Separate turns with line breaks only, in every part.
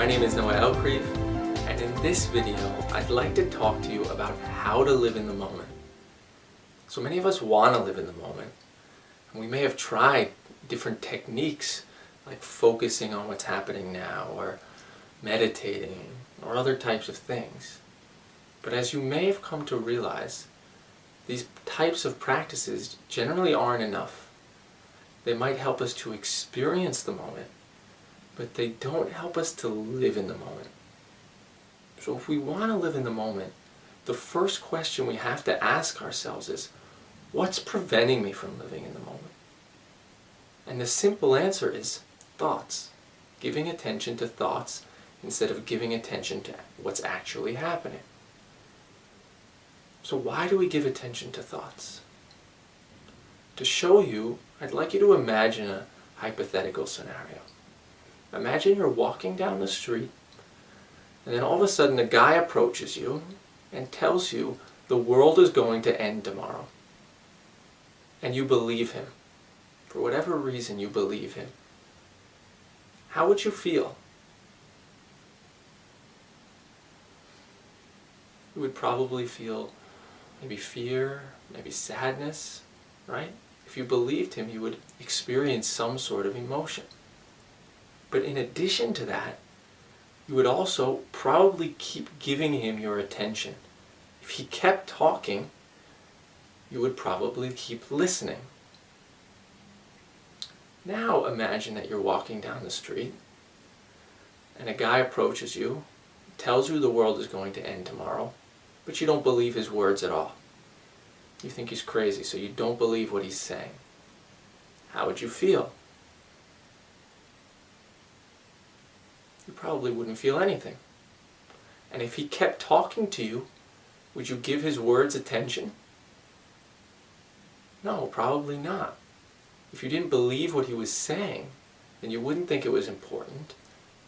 My name is Elkrif, and in this video I'd like to talk to you about how to live in the moment. So many of us want to live in the moment, and we may have tried different techniques like focusing on what's happening now, or meditating, or other types of things. But as you may have come to realize, these types of practices generally aren't enough. They might help us to experience the moment, but they don't help us to live in the moment. So if we want to live in the moment, the first question we have to ask ourselves is, what's preventing me from living in the moment? And the simple answer is thoughts. Giving attention to thoughts instead of giving attention to what's actually happening. So why do we give attention to thoughts? To show you, I'd like you to imagine a hypothetical scenario. Imagine you're walking down the street, and then all of a sudden a guy approaches you and tells you the world is going to end tomorrow. And you believe him. For whatever reason, you believe him. How would you feel? You would probably feel maybe fear, maybe sadness, right? If you believed him, you would experience some sort of emotion. But in addition to that, you would also probably keep giving him your attention. If he kept talking, you would probably keep listening. Now imagine that you're walking down the street, and a guy approaches you, tells you the world is going to end tomorrow, but you don't believe his words at all. You think he's crazy, so you don't believe what he's saying. How would you feel? You probably wouldn't feel anything. And if he kept talking to you, would you give his words attention? No, probably not. If you didn't believe what he was saying, then you wouldn't think it was important,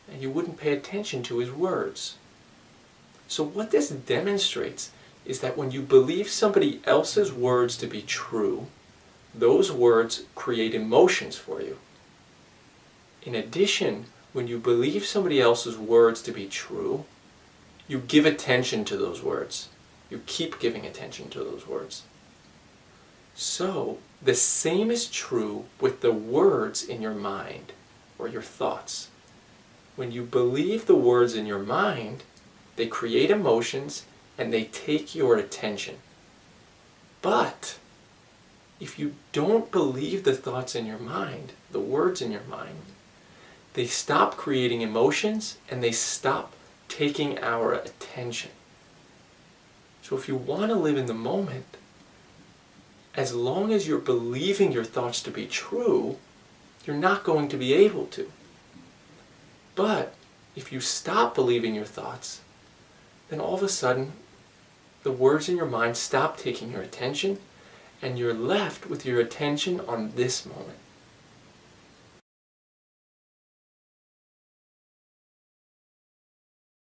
and you wouldn't pay attention to his words. So what this demonstrates is that when you believe somebody else's words to be true, those words create emotions for you. In addition, when you believe somebody else's words to be true, you give attention to those words. You keep giving attention to those words. So, the same is true with the words in your mind, or your thoughts. When you believe the words in your mind, they create emotions and they take your attention. But, if you don't believe the thoughts in your mind, the words in your mind, they stop creating emotions and they stop taking our attention. So if you want to live in the moment, as long as you're believing your thoughts to be true, you're not going to be able to. But if you stop believing your thoughts, then all of a sudden the words in your mind stop taking your attention, and you're left with your attention on this moment.